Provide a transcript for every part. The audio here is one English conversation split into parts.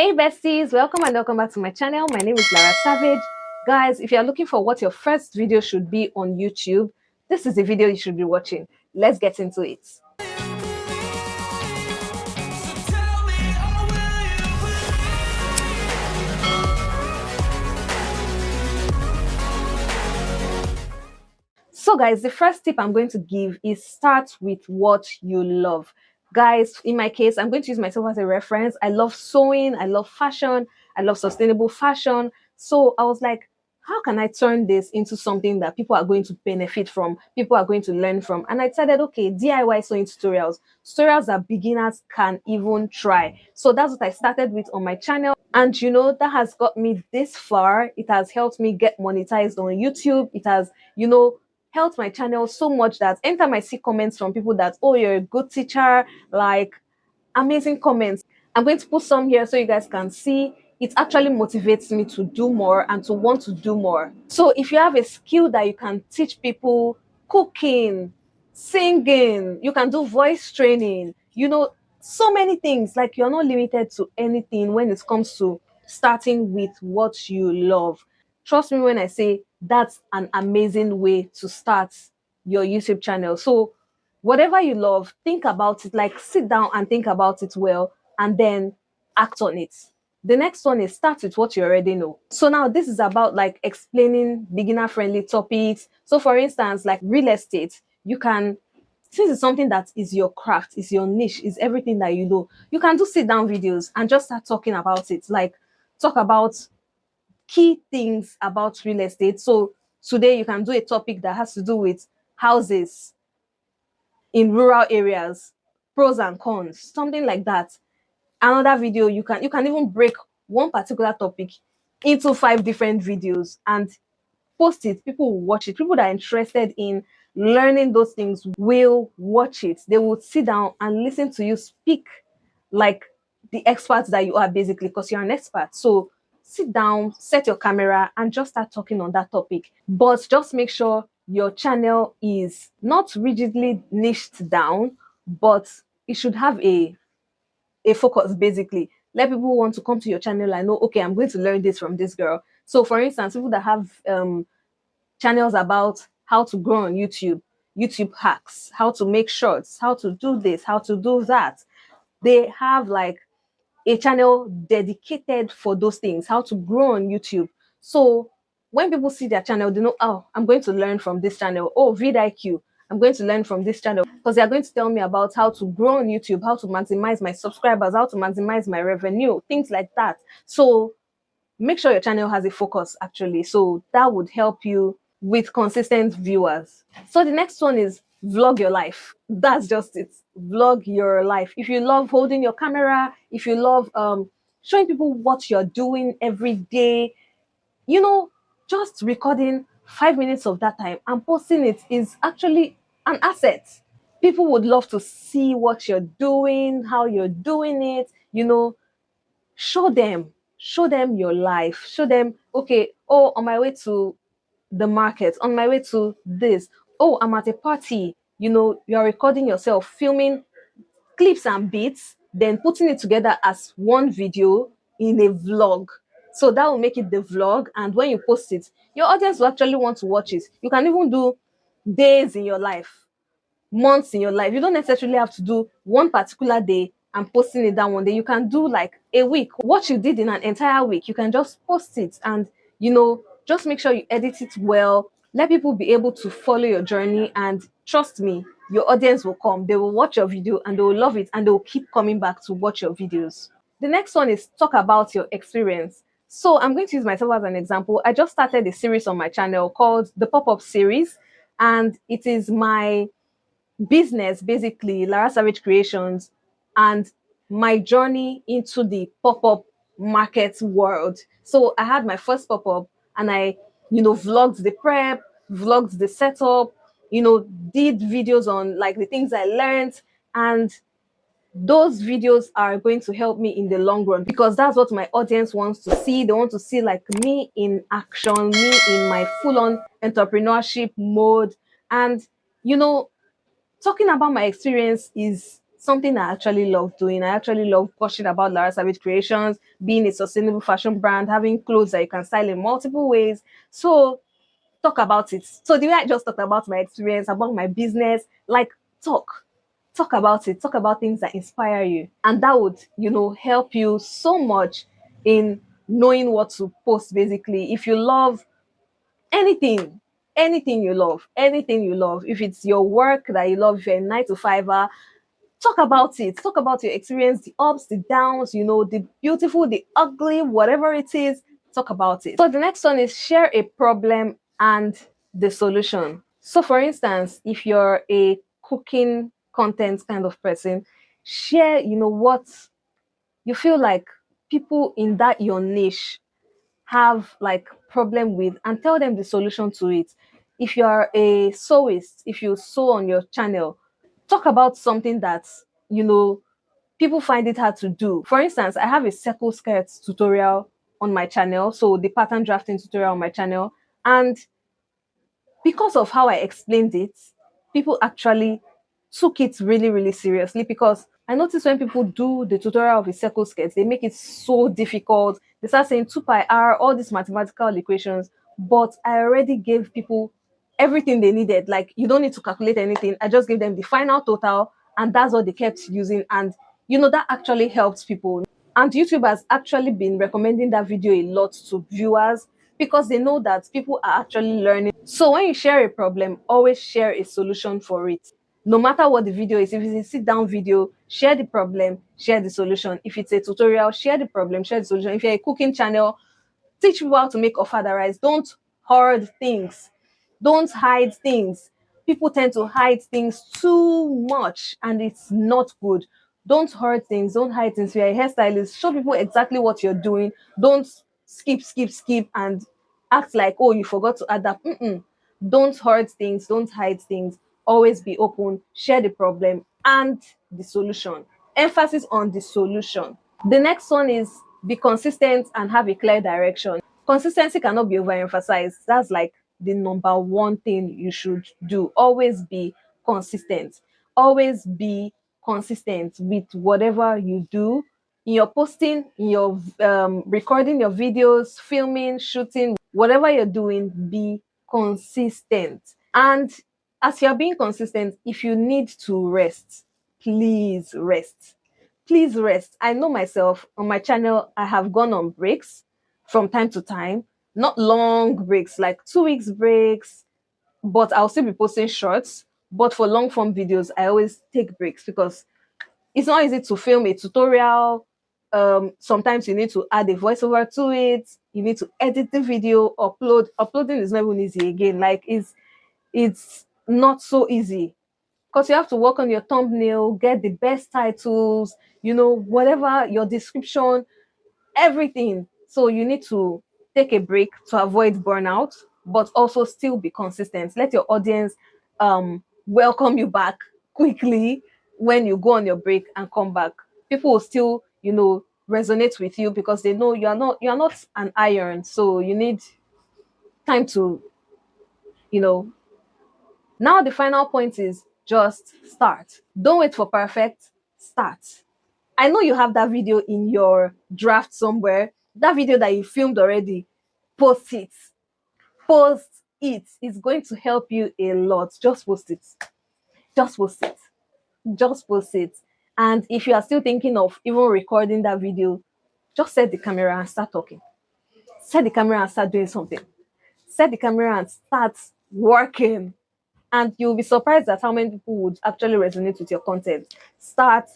Hey besties, welcome and welcome back to my channel. My name is Lara Savage. Guys, if you are looking for what your first video should be on YouTube, this is the video you should be watching. Let's get into it. So guys, the first tip I'm going to give is start with what you love. Guys, in my case, I'm going to use myself as a reference. I love sewing, I love fashion, I love sustainable fashion. So I was like, how can I turn this into something that people are going to benefit from, people are going to learn from? And I decided, okay, DIY sewing tutorials that beginners can even try. So that's what I started with on my channel. And you know, that has got me this far. It has helped me get monetized on YouTube. It has, helped my channel so much that anytime I see comments from people that, oh, you're a good teacher, like amazing comments, I'm going to put some here so you guys can see. It actually motivates me to do more and to want to do more. So if you have a skill that you can teach people, cooking, singing, you can do voice training, so many things. Like, you're not limited to anything when it comes to starting with what you love. Trust me when I say that's an amazing way to start your YouTube channel. So whatever you love, think about it, like sit down and think about it well, and then act on it. The next one is start with what you already know. So now this is about like explaining beginner friendly topics. So for instance, like real estate, you can, since it's something that is your craft, is your niche, is everything that you know, you can do sit down videos and just start talking about it. Like, talk about key things about real estate. So today you can do a topic that has to do with houses in rural areas, pros and cons, something like that. Another video, you can even break one particular topic into 5 different videos and post it. People will watch it. People that are interested in learning those things will watch it. They will sit down and listen to you speak like the expert that you are, basically, because you're an expert. So sit down, set your camera, and just start talking on that topic. But just make sure your channel is not rigidly niched down, but it should have a focus, basically. Let people want to come to your channel and know, okay, I'm going to learn this from this girl. So for instance, people that have channels about how to grow on YouTube, YouTube hacks, how to make shorts, how to do this, how to do that, they have like a channel dedicated for those things, how to grow on YouTube. So when people see their channel, they know, oh, I'm going to learn from this channel. Oh, vidIQ, I'm going to learn from this channel, because they are going to tell me about how to grow on YouTube, how to maximize my subscribers, how to maximize my revenue, things like that. So make sure your channel has a focus, actually. So that would help you with consistent viewers. So the next one is vlog your life. That's just it. Vlog your life. If you love holding your camera, if you love showing people what you're doing every day, just recording 5 minutes of that time and posting it is actually an asset. People would love to see what you're doing, how you're doing it. Show them your life. Show them, okay, oh, on my way to the market, on my way to this, oh, I'm at a party. You're recording yourself, filming clips and bits, then putting it together as one video in a vlog. So that will make it the vlog, and when you post it, your audience will actually want to watch it. You can even do days in your life, months in your life. You don't necessarily have to do one particular day and posting it that one day. You can do like a week. What you did in an entire week, you can just post it, and just make sure you edit it well. Let people be able to follow your journey, and trust me, your audience will come. They will watch your video and they will love it, and they will keep coming back to watch your videos. The next one is talk about your experience. So I'm going to use myself as an example. I just started a series on my channel called the Pop-Up Series, and it is my business, basically, Lara Savage Creations, and my journey into the pop-up market world. So I had my first pop-up, and I, vlogged the prep, vlogged the setup, did videos on like the things I learned. And those videos are going to help me in the long run, because that's what my audience wants to see. They want to see like me in action, me in my full-on entrepreneurship mode. And talking about my experience is something I actually love doing. I actually love gushing about Lara Savage Creations, being a sustainable fashion brand, having clothes that you can style in multiple ways. So talk about it. So the way I just talked about my experience, about my business, like talk about it. Talk about things that inspire you, and that would, help you so much in knowing what to post. Basically, if you love anything, anything you love, if it's your work that you love, if you're a 9 to 5er, talk about it. Talk about your experience, the ups, the downs, the beautiful, the ugly, whatever it is. Talk about it. So the next one is share a problem and the solution. So for instance, if you're a cooking content kind of person, share, what you feel like people in that your niche have like problem with, and tell them the solution to it. If you are a sewist, if you sew on your channel, talk about something that you know people find it hard to do. For instance, I have a circle skirt tutorial on my channel, so the pattern drafting tutorial on my channel, and because of how I explained it, people actually took it really, really seriously. Because I noticed when people do the tutorial of a circle sketch, they make it so difficult. They start saying 2 pi r, all these mathematical equations. But I already gave people everything they needed. Like, you don't need to calculate anything. I just gave them the final total, and that's what they kept using. And that actually helps people. And YouTube has actually been recommending that video a lot to viewers, because they know that people are actually learning. So when you share a problem, always share a solution for it. No matter what the video is, if it's a sit down video, share the problem, share the solution. If it's a tutorial, share the problem, share the solution. If you're a cooking channel, teach people how to make ofada rice. Don't hoard things. Don't hide things. People tend to hide things too much, and it's not good. Don't hoard things. Don't hide things. If you're a hairstylist, show people exactly what you're doing. Don't skip, and act like, oh, you forgot to add that. Don't hoard things. Don't hide things. Always be open. Share the problem and the solution. Emphasis on the solution. The next one is be consistent and have a clear direction. Consistency cannot be overemphasized. That's like the number one thing you should do. Always be consistent. Always be consistent with whatever you do. In your posting, in your recording your videos, filming, shooting, whatever you're doing, be consistent. And as you're being consistent, if you need to rest, please rest. Please rest. I know myself, on my channel, I have gone on breaks from time to time, not long breaks, like 2 weeks breaks, but I'll still be posting shorts. But for long form videos, I always take breaks, because it's not easy to film a tutorial. Sometimes you need to add a voiceover to it. You need to edit the video, upload. Uploading is not even easy again. Like, it's not so easy, because you have to work on your thumbnail, get the best titles, whatever your description, everything. So you need to take a break to avoid burnout, but also still be consistent. Let your audience welcome you back quickly when you go on your break and come back. People will still, resonate with you, because they know you're not an iron. So you need time to, you know. Now the final point is just start. Don't wait for perfect. Start. I know you have that video in your draft somewhere, that video that you filmed already. Post it. Post it. It's going to help you a lot. Just post it. Just post it. Just post it. And if you are still thinking of even recording that video, just set the camera and start talking. Set the camera and start doing something. Set the camera and start working. And you'll be surprised at how many people would actually resonate with your content. Start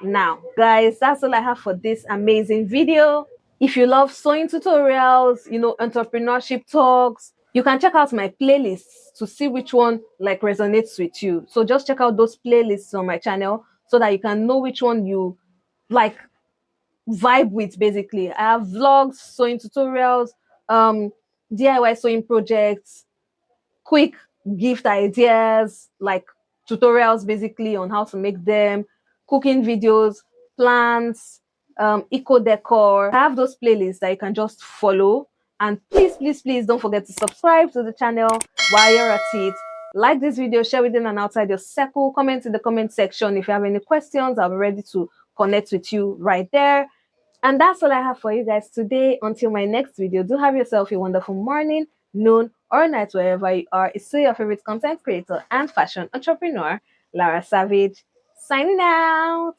now. Guys, that's all I have for this amazing video. If you love sewing tutorials, entrepreneurship talks, you can check out my playlists to see which one like resonates with you. So just check out those playlists on my channel so that you can know which one you like vibe with. Basically, I have vlogs, sewing tutorials, DIY sewing projects, quick gift ideas, like tutorials basically on how to make them, cooking videos, plants, eco decor. I have those playlists that you can just follow. And please don't forget to subscribe to the channel while you're at it. Like this video, share within and outside your circle, comment in the comment section. If you have any questions, I'll be ready to connect with you right there. And that's all I have for you guys today. Until my next video, do have yourself a wonderful morning, noon, or night wherever you are. It's still your favorite content creator and fashion entrepreneur, Lara Savage, signing out.